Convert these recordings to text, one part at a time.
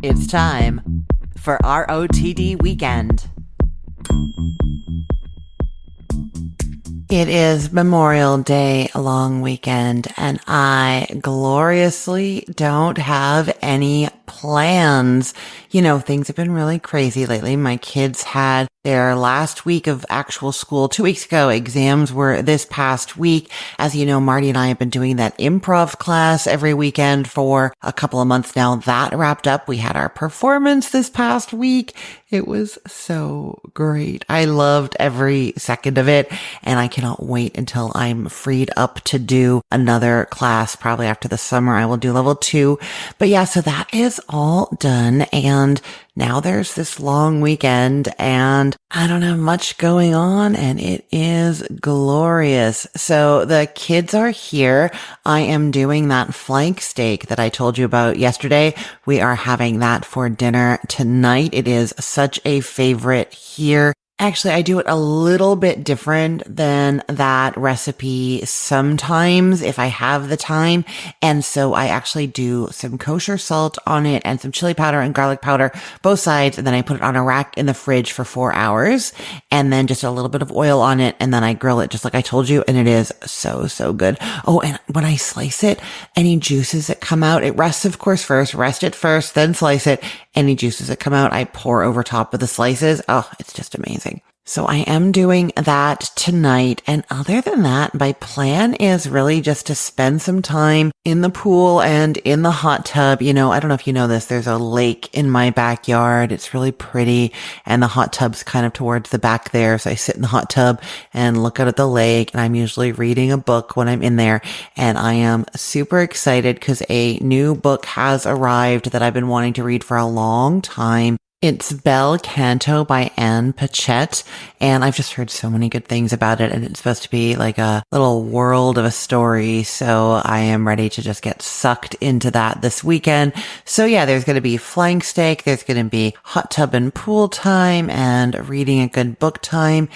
It's time for ROTD Weekend. It is Memorial Day, a long weekend, and I gloriously don't have any plans. You know, things have been really crazy lately. My kids had their last week of actual school 2 weeks ago. Exams were this past week. As you know, Marty and I have been doing that improv class every weekend for a couple of months now. That wrapped up. We had our performance this past week. It was so great. I loved every second of it, and I cannot wait until I'm freed up to do another class. Probably after the summer, I will do level 2. But yeah, so that is all done, and now there's this long weekend and I don't have much going on, and it is glorious. So the kids are here. I am doing that flank steak that I told you about yesterday. We are having that for dinner tonight. It is such a favorite here. Actually, I do it a little bit different than that recipe sometimes if I have the time. And so I actually do some kosher salt on it and some chili powder and garlic powder, both sides. And then I put it on a rack in the fridge for 4 hours and then just a little bit of oil on it. And then I grill it just like I told you. And it is so, so good. Oh, and when I slice it, any juices that come out, it rests, of course, first, rest it first, then slice it. Any juices that come out, I pour over top of the slices. Oh, it's just amazing. So I am doing that tonight. And other than that, my plan is really just to spend some time in the pool and in the hot tub. You know, I don't know if you know this, there's a lake in my backyard. It's really pretty. And the hot tub's kind of towards the back there. So I sit in the hot tub and look out at the lake. And I'm usually reading a book when I'm in there. And I am super excited because a new book has arrived that I've been wanting to read for a long time. It's Bel Canto by Anne Patchett, and I've just heard so many good things about it, and it's supposed to be like a little world of a story, so I am ready to just get sucked into that this weekend. So yeah, there's going to be flank steak, there's going to be hot tub and pool time, and reading a good book time,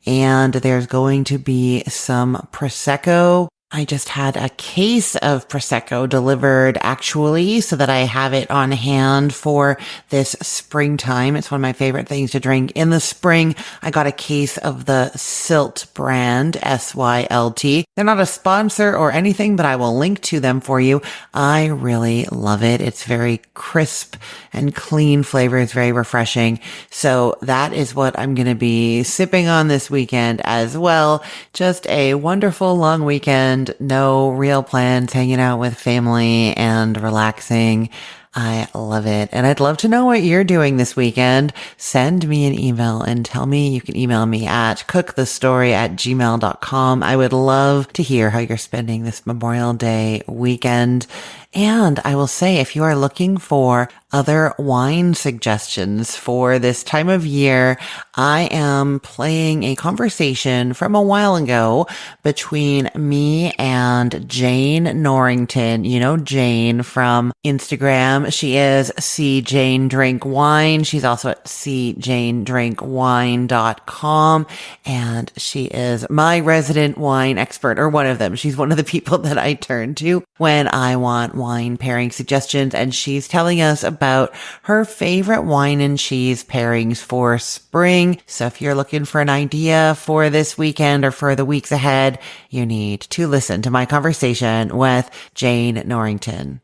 and there's going to be some prosecco. I just had a case of prosecco delivered actually so that I have it on hand for this springtime. It's one of my favorite things to drink in the spring. I got a case of the Sylt brand, SYLT. They're not a sponsor or anything, but I will link to them for you. I really love it. It's very crisp and clean flavor. It's very refreshing. So that is what I'm going to be sipping on this weekend as well. Just a wonderful long weekend. No real plans, hanging out with family and relaxing. I love it. And I'd love to know what you're doing this weekend. Send me an email and tell me. You can email me at cookthestory@gmail.com. I would love to hear how you're spending this Memorial Day weekend. And I will say, if you are looking for other wine suggestions for this time of year, I am playing a conversation from a while ago between me and Jane Norrington. You know Jane from Instagram. She is See Jane Drink Wine. She's also at seejanedrinkwine.com. And she is my resident wine expert, or one of them. She's one of the people that I turn to when I want wine pairing suggestions, and she's telling us about her favorite wine and cheese pairings for spring. So if you're looking for an idea for this weekend or for the weeks ahead, you need to listen to my conversation with Jane Norrington.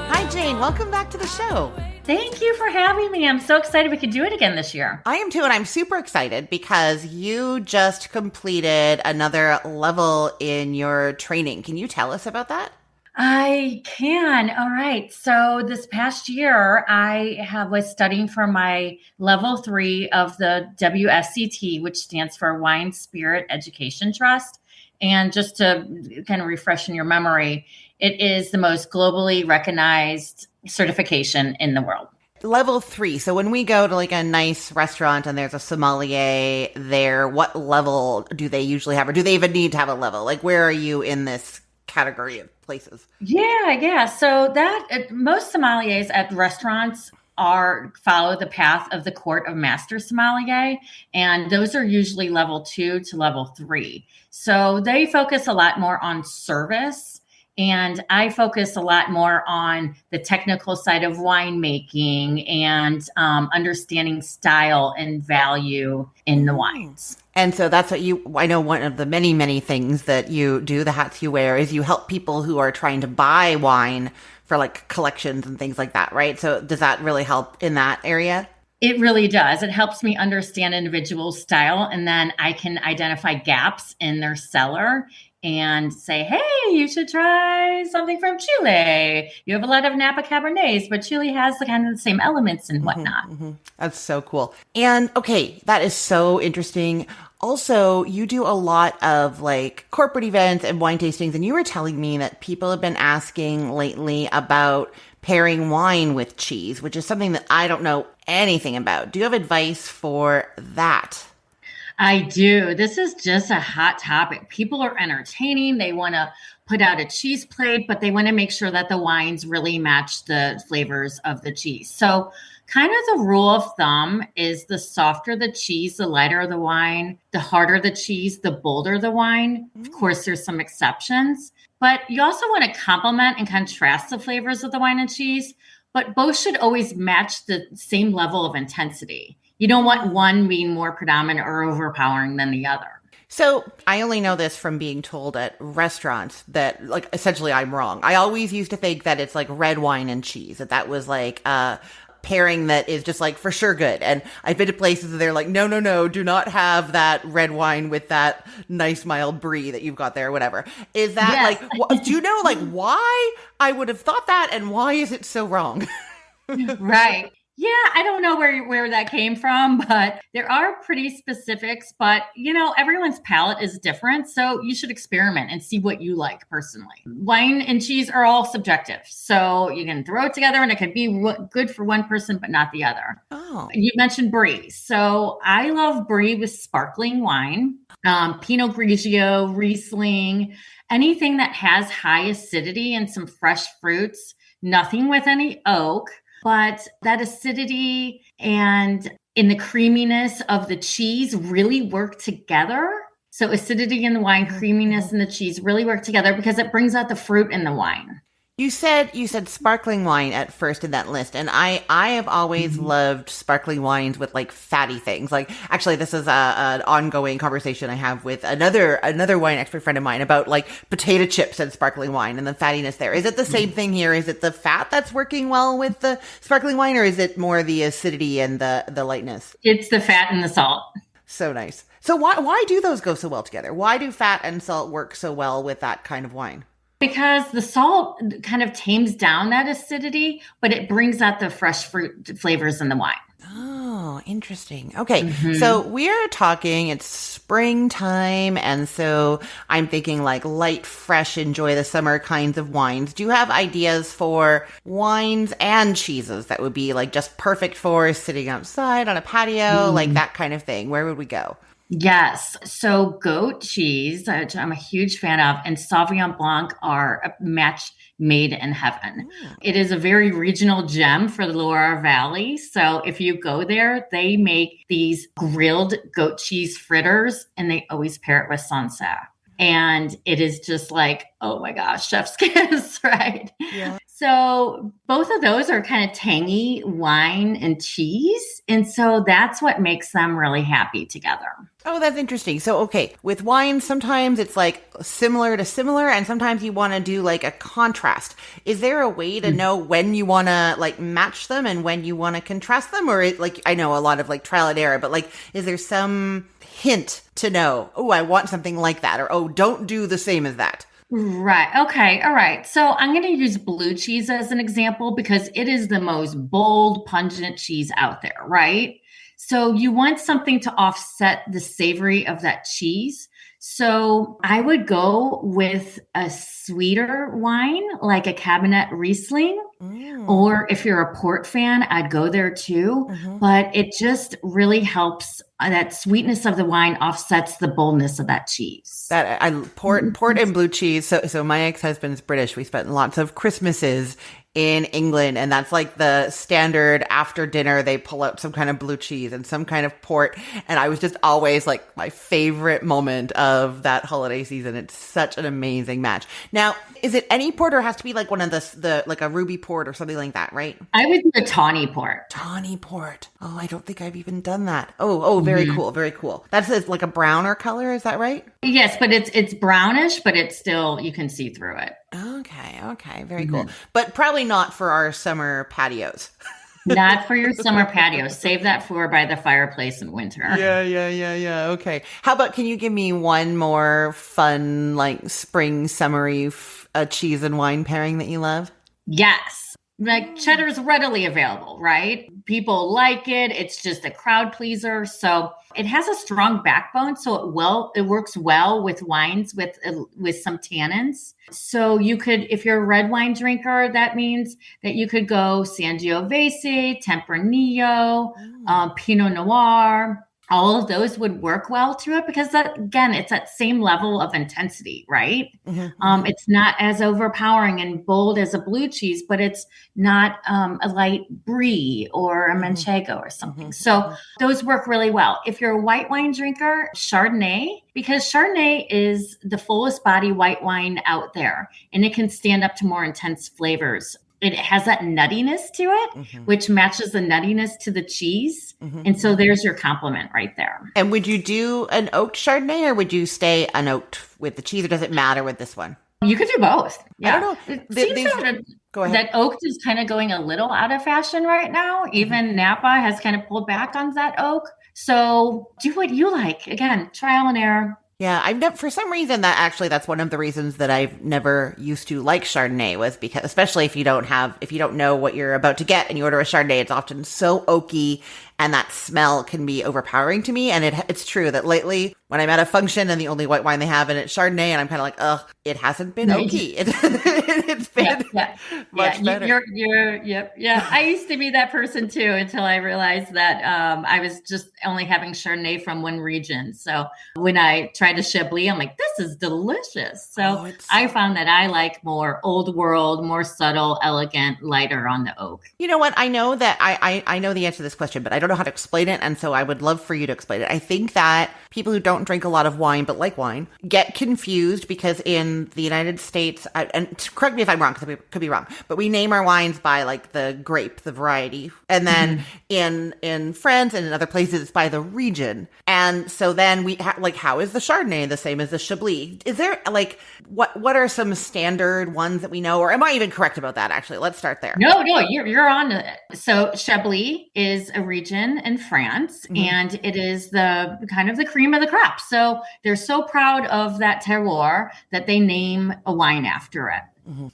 Hi, Jane. Welcome back to the show. Thank you for having me. I'm so excited we could do it again this year. I am too, and I'm super excited because you just completed another level in your training. Can you tell us about that? I can. All right. So this past year, was studying for my level 3 of the WSCT, which stands for Wine Spirit Education Trust. And just to kind of refresh in your memory, it is the most globally recognized certification in the world. Level 3. So when we go to like a nice restaurant and there's a sommelier there, what level do they usually have? Or do they even need to have a level? Like, where are you in this category of places? Yeah. So that most sommeliers at restaurants are follow the path of the court of master sommelier, and those are usually level 2 to level 3. So they focus a lot more on service, and I focus a lot more on the technical side of winemaking and understanding style and value in the wines. And so that's what I know one of the many, many things that you do, the hats you wear, is you help people who are trying to buy wine for like collections and things like that, right? So does that really help in that area? It really does. It helps me understand individual style, and then I can identify gaps in their cellar and say, hey, you should try something from Chile. You have a lot of Napa Cabernets, but Chile has the kind of the same elements and whatnot. That's so cool. And okay, that is so interesting. Also, you do a lot of like corporate events and wine tastings, and you were telling me that people have been asking lately about pairing wine with cheese, which is something that I don't know anything about. Do you have advice for that? I do. This is just a hot topic. People are entertaining. They want to put out a cheese plate, but they want to make sure that the wines really match the flavors of the cheese. So kind of the rule of thumb is the softer the cheese, the lighter the wine, the harder the cheese, the bolder the wine. Of course, there's some exceptions, but you also want to complement and contrast the flavors of the wine and cheese, but both should always match the same level of intensity. You don't want one being more predominant or overpowering than the other. So I only know this from being told at restaurants that like essentially I'm wrong. I always used to think that it's like red wine and cheese, that was like a pairing that is just like for sure good. And I've been to places and they're like, no, do not have that red wine with that nice mild brie that you've got there, or whatever. Is that like, do you know like why I would have thought that and why is it so wrong? Right. Yeah, I don't know where that came from, but there are pretty specifics. But, everyone's palate is different. So you should experiment and see what you like personally. Wine and cheese are all subjective. So you can throw it together and it could be good for one person, but not the other. Oh. You mentioned brie. So I love brie with sparkling wine, Pinot Grigio, Riesling, anything that has high acidity and some fresh fruits, nothing with any oak. But that acidity and in the creaminess of the cheese really work together. So acidity in the wine, creaminess in the cheese really work together because it brings out the fruit in the wine. You said sparkling wine at first in that list, and I have always loved sparkling wines with like fatty things. Like actually, this is an ongoing conversation I have with another wine expert friend of mine about like potato chips and sparkling wine and the fattiness there. Is it the same thing here? Is it the fat that's working well with the sparkling wine, or is it more the acidity and the lightness? It's the fat and the salt. So nice. So why do those go so well together? Why do fat and salt work so well with that kind of wine? Because the salt kind of tames down that acidity, but it brings out the fresh fruit flavors in the wine. Oh, interesting. Okay. So we're talking, it's springtime. And so I'm thinking like light, fresh, enjoy the summer kinds of wines. Do you have ideas for wines and cheeses that would be like just perfect for sitting outside on a patio, like that kind of thing? Where would we go? Yes. So goat cheese, which I'm a huge fan of, and Sauvignon Blanc are a match made in heaven. It is a very regional gem for the Loire Valley. So if you go there, they make these grilled goat cheese fritters and they always pair it with Sancerre. And it is just like, oh my gosh, chef's kiss, right? Yeah. So both of those are kind of tangy wine and cheese. And so that's what makes them really happy together. Oh, that's interesting. So, okay, with wine, sometimes it's like similar to similar, and sometimes you want to do like a contrast. Is there a way to know when you want to like match them and when you want to contrast them? Or like, I know a lot of like trial and error, but like, is there some hint to know, oh, I want something like that, or oh, don't do the same as that? Right. Okay. All right. So I'm going to use blue cheese as an example because it is the most bold, pungent cheese out there, right? So you want something to offset the savory of that cheese. So I would go with a sweeter wine, like a Cabernet Riesling, or if you're a port fan, I'd go there too. But it just really helps. That sweetness of the wine offsets the boldness of that cheese. That port and blue cheese. So my ex-husband's British. We spent lots of Christmases in England, and that's like the standard after dinner. They pull out some kind of blue cheese and some kind of port, and I was just always like my favorite moment of that holiday season. It's such an amazing match. Now, is it any port or has to be like one of the like a ruby port or something like that, right? I would do a tawny port. Tawny port. Oh, I don't think I've even done that. Oh, very cool, very cool. That's like a browner color, is that right? Yes, but it's brownish, but it's still, you can see through it. Okay, very cool. But probably not for our summer patios. Not for your summer patio. Save that for by the fireplace in winter. Yeah. Okay. How about, can you give me one more fun, like spring summery cheese and wine pairing that you love? Yes. Like cheddar is readily available, right? People like it. It's just a crowd pleaser. So it has a strong backbone. So it works well with wines with some tannins. So you could, if you're a red wine drinker, that means that you could go Sangiovese, Tempranillo, Pinot Noir. All of those would work well to it because that, again, it's that same level of intensity, right? It's not as overpowering and bold as a blue cheese, but it's not a light brie or a manchego or something. So those work really well. If you're a white wine drinker, Chardonnay, because Chardonnay is the fullest body white wine out there, and it can stand up to more intense flavors. It has that nuttiness to it, which matches the nuttiness to the cheese. And so there's your compliment right there. And would you do an oaked Chardonnay or would you stay unoaked with the cheese, or does it matter with this one? You could do both. Yeah. I don't know. It seems go ahead. that oaked is kind of going a little out of fashion right now. Even Napa has kind of pulled back on that oak. So do what you like. Again, trial and error. Yeah, I've never, for some reason, that's one of the reasons that I've never used to like Chardonnay, was because, especially if you don't know what you're about to get and you order a Chardonnay, it's often so oaky and that smell can be overpowering to me. And it's true that lately when I'm at a function and the only white wine they have in it's Chardonnay, and I'm kind of like, ugh, it hasn't been oaky. It's been much better. Yeah. I used to be that person too until I realized that I was just only having Chardonnay from one region. So when I tried a Chablis, I'm like, this is delicious. So I found that I like more old world, more subtle, elegant, lighter on the oak. You know what? I know that I know the answer to this question, but I don't know how to explain it. And so I would love for you to explain it. I think that people who don't drink a lot of wine, but like wine, get confused because in the United States, and correct me if I'm wrong, because I could be wrong, but we name our wines by like the grape, the variety. And then in France and in other places, it's by the region. And so then we like, how is the Chardonnay the same as the Chablis? Is there like, what are some standard ones that we know? Or am I even correct about that? Actually, let's start there. No, you're on to it. So Chablis is a region in France, and it is the kind of the cream of the crop. So they're so proud of that terroir that they name a wine after it.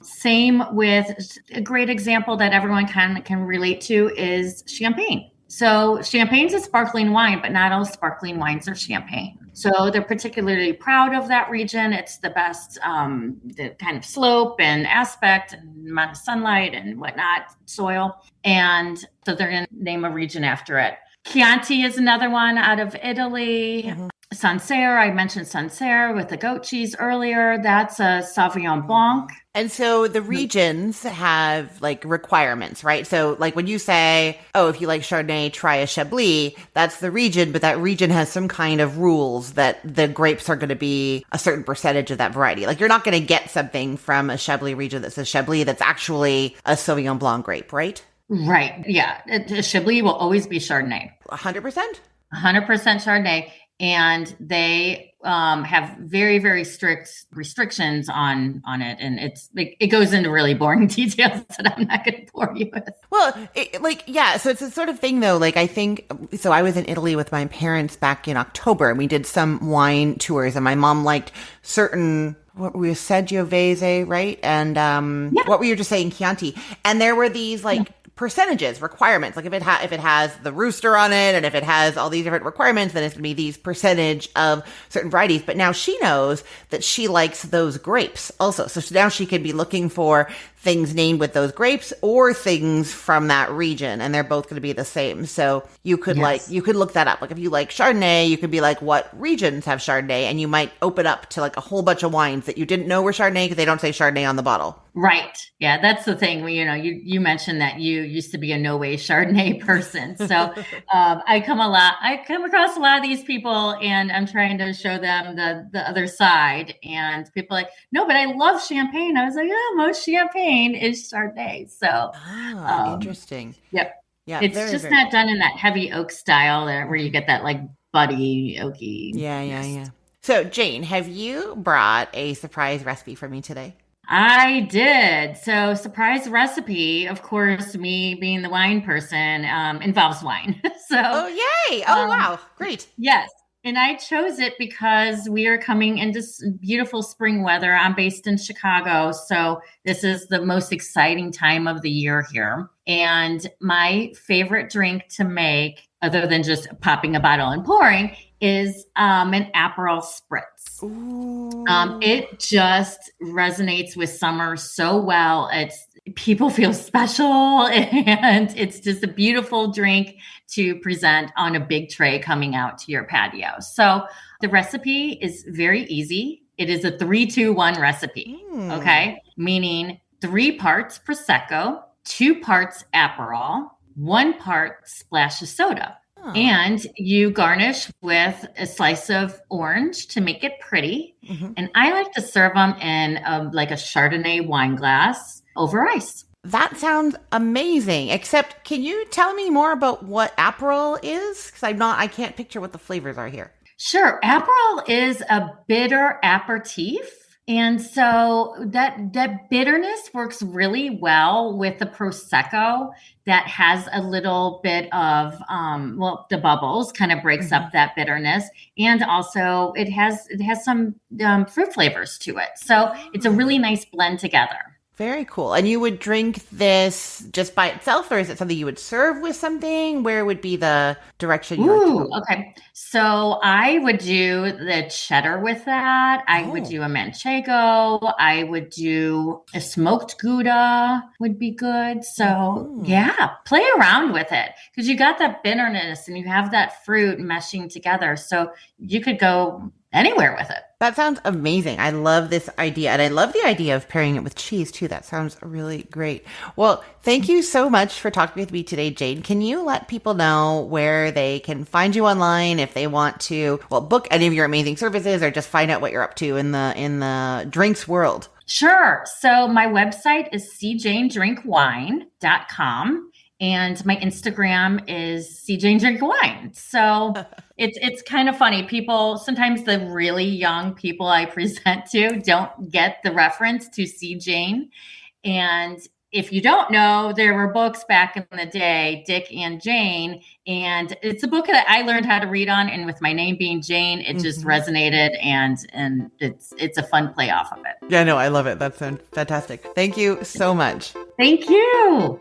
Same with a great example that everyone can relate to is champagne. So champagne's a sparkling wine, but not all sparkling wines are champagne. So they're particularly proud of that region. It's the best, the kind of slope and aspect and amount of sunlight and whatnot, soil. And so they're going to name a region after it. Chianti is another one out of Italy. Sancerre, I mentioned Sancerre with the goat cheese earlier. That's a Sauvignon Blanc. And so the regions have like requirements, right? So like when you say, oh, if you like Chardonnay, try a Chablis, that's the region, but that region has some kind of rules that the grapes are going to be a certain percentage of that variety. Like you're not going to get something from a Chablis region that says Chablis that's actually a Sauvignon Blanc grape, right? Right. Yeah. Chablis will always be Chardonnay. 100%? 100% Chardonnay. And they have very, very strict restrictions on it. And it goes into really boring details that I'm not going to bore you with. Well, so it's a sort of thing though. Like I think, so I was in Italy with my parents back in October and we did some wine tours and my mom liked certain, what we said, Sangiovese, right? And what were you just saying, Chianti? And there were these percentages, requirements. Like if it has the rooster on it and if it has all these different requirements, then it's going to be these percentage of certain varieties. But now she knows that she likes those grapes also. So now she can be looking for things named with those grapes or things from that region, and they're both going to be the same. So you could you could look that up. Like if you like Chardonnay, you could be like, what regions have Chardonnay? And you might open up to like a whole bunch of wines that you didn't know were Chardonnay because they don't say Chardonnay on the bottle. Right. Yeah, that's the thing. You mentioned that you used to be a no way Chardonnay person. So I come across a lot of these people, and I'm trying to show them the other side. And people are like, no, but I love champagne. I was like, yeah, most champagne is Chardonnay. So interesting. Yep. Yeah, it's just not done in that heavy oak style where you get that like buddy oaky. Yeah. So Jane, have you brought a surprise recipe for me today? I did. So surprise recipe, of course, me being the wine person, involves wine. Oh, yay. Oh, wow. Great. Yes. And I chose it because we are coming into beautiful spring weather. I'm based in Chicago, so this is the most exciting time of the year here. And my favorite drink to make, other than just popping a bottle and pouring, is an Aperol Spritz. It just resonates with summer so well. People feel special, and it's just a beautiful drink to present on a big tray coming out to your patio. So the recipe is very easy. It is a 3-2-1 recipe. Okay. Meaning 3 parts prosecco, 2 parts Aperol, 1 part splash of soda. And you garnish with a slice of orange to make it pretty. And I like to serve them in like a Chardonnay wine glass over ice. That sounds amazing. Except, can you tell me more about what Aperol is? Because I can't picture what the flavors are here. Sure. Aperol is a bitter aperitif. And so that bitterness works really well with the prosecco that has a little bit of the bubbles kind of breaks up that bitterness, and also it has some fruit flavors to it. So it's a really nice blend together. Very cool. And you would drink this just by itself, or is it something you would serve with something? Where would be the direction you would go? Okay. So I would do the cheddar with that. I would do a manchego. I would do a smoked Gouda would be good. So yeah, play around with it because you got that bitterness and you have that fruit meshing together. So you could go anywhere with it. That sounds amazing. I love this idea. And I love the idea of pairing it with cheese too. That sounds really great. Well, thank you so much for talking with me today, Jane. Can you let people know where they can find you online if they want to, book any of your amazing services or just find out what you're up to in the drinks world? Sure. So my website is cjanedrinkwine.com. And my Instagram is cjanedrinkwine. So it's kind of funny. People, sometimes the really young people I present to don't get the reference to C. Jane. And if you don't know, there were books back in the day, Dick and Jane. And it's a book that I learned how to read on. And with my name being Jane, it just resonated. And it's a fun play off of it. Yeah, no, I love it. That's fantastic. Thank you so much. Thank you.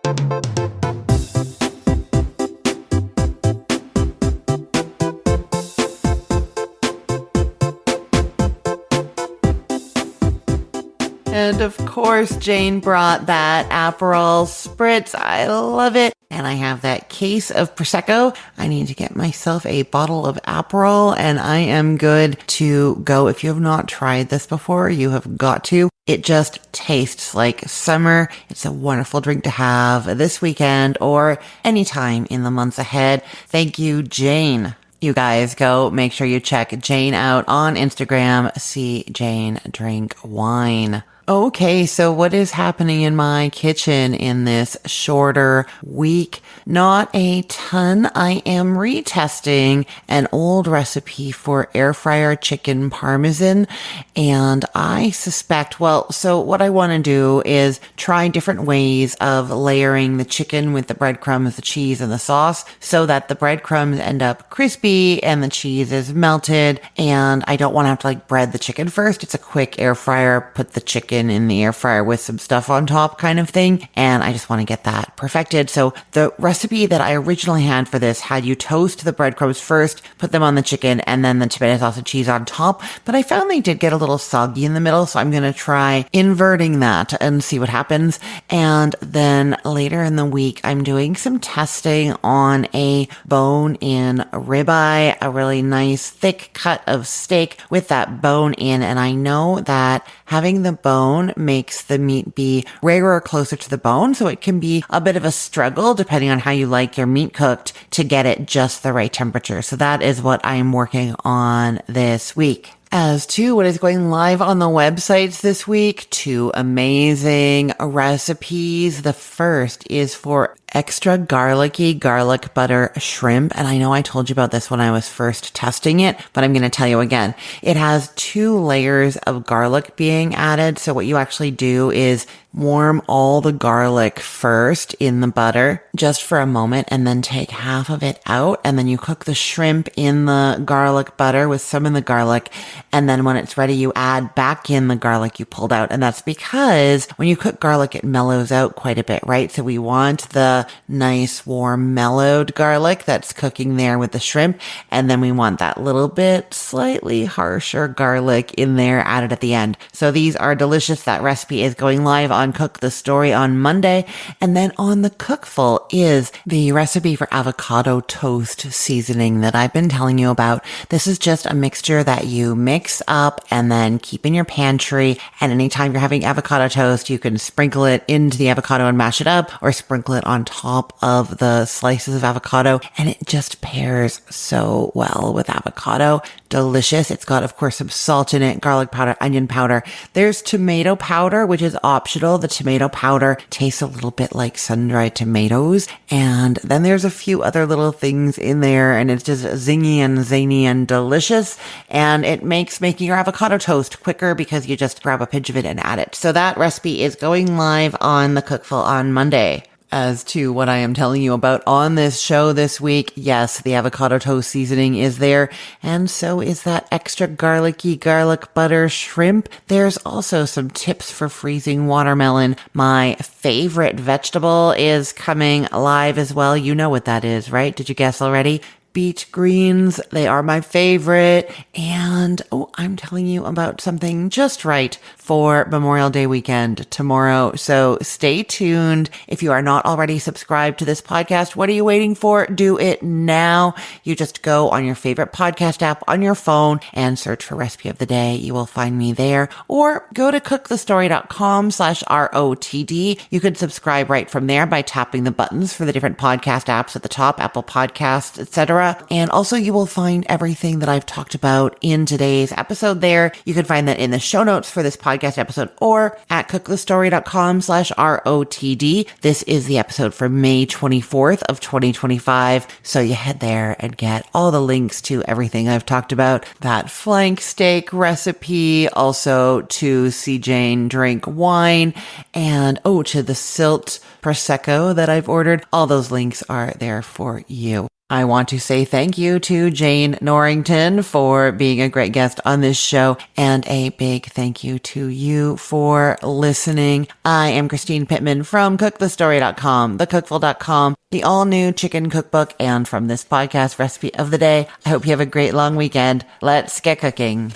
And of course, Jane brought that Aperol Spritz. I love it. And I have that case of Prosecco. I need to get myself a bottle of Aperol, and I am good to go. If you have not tried this before, you have got to. It just tastes like summer. It's a wonderful drink to have this weekend or anytime in the months ahead. Thank you, Jane. You guys go make sure you check Jane out on Instagram. See Jane Drink Wine. Okay, so what is happening in my kitchen in this shorter week? Not a ton. I am retesting an old recipe for air fryer chicken parmesan, and I suspect, so what I want to do is try different ways of layering the chicken with the breadcrumbs, the cheese, and the sauce so that the breadcrumbs end up crispy and the cheese is melted, and I don't want to have to bread the chicken first. It's a quick air fryer, put the chicken chicken in the air fryer with some stuff on top kind of thing. And I just want to get that perfected. So the recipe that I originally had for this had you toast the breadcrumbs first, put them on the chicken, and then the tomato sauce and cheese on top. But I found they did get a little soggy in the middle. So I'm going to try inverting that and see what happens. And then later in the week, I'm doing some testing on a bone-in ribeye, a really nice thick cut of steak with that bone in. And I know that having the bone makes the meat be rarer, closer to the bone. So it can be a bit of a struggle depending on how you like your meat cooked to get it just the right temperature. So that is what I am working on this week. As to what is going live on the websites this week, 2 amazing recipes. The first is for extra garlicky garlic butter shrimp. And I know I told you about this when I was first testing it, but I'm going to tell you again. It has 2 layers of garlic being added. So what you actually do is warm all the garlic first in the butter just for a moment and then take half of it out. And then you cook the shrimp in the garlic butter with some in the garlic. And then when it's ready, you add back in the garlic you pulled out. And that's because when you cook garlic, it mellows out quite a bit, right? So we want the nice, warm, mellowed garlic that's cooking there with the shrimp. And then we want that little bit slightly harsher garlic in there added at the end. So these are delicious. That recipe is going live on Cook the Story on Monday. And then on the Cookful is the recipe for avocado toast seasoning that I've been telling you about. This is just a mixture that you mix up and then keep in your pantry. And anytime you're having avocado toast, you can sprinkle it into the avocado and mash it up, or sprinkle it on top of the slices of avocado. And it just pairs so well with avocado. Delicious. It's got, of course, some salt in it, garlic powder, onion powder. There's tomato powder, which is optional. The tomato powder tastes a little bit like sun-dried tomatoes. And then there's a few other little things in there, and it's just zingy and zany and delicious. And it makes making your avocado toast quicker because you just grab a pinch of it and add it. So that recipe is going live on the Cookful on Monday. As to what I am telling you about on this show this week, yes, the avocado toast seasoning is there, and so is that extra garlicky garlic butter shrimp. There's also some tips for freezing watermelon. My favorite vegetable is coming live as well. You know what that is, right? Did you guess already? Beet greens. They are my favorite. And, I'm telling you about something just right for Memorial Day weekend tomorrow. So stay tuned. If you are not already subscribed to this podcast, what are you waiting for? Do it now. You just go on your favorite podcast app on your phone and search for Recipe of the Day. You will find me there, or go to cookthestory.com/ROTD. You could subscribe right from there by tapping the buttons for the different podcast apps at the top, Apple Podcasts, etc. And also you will find everything that I've talked about in today's episode there. You can find that in the show notes for this podcast episode, or at cookthestory.com/ROTD. This is the episode for May 24th of 2025. So you head there and get all the links to everything I've talked about. That flank steak recipe, also to see Jane drink wine, and to the Silt prosecco that I've ordered. All those links are there for you. I want to say thank you to Jane Norrington for being a great guest on this show, and a big thank you to you for listening. I am Christine Pittman from cookthestory.com, thecookful.com, the all-new chicken cookbook, and from this podcast, Recipe of the Day. I hope you have a great long weekend. Let's get cooking.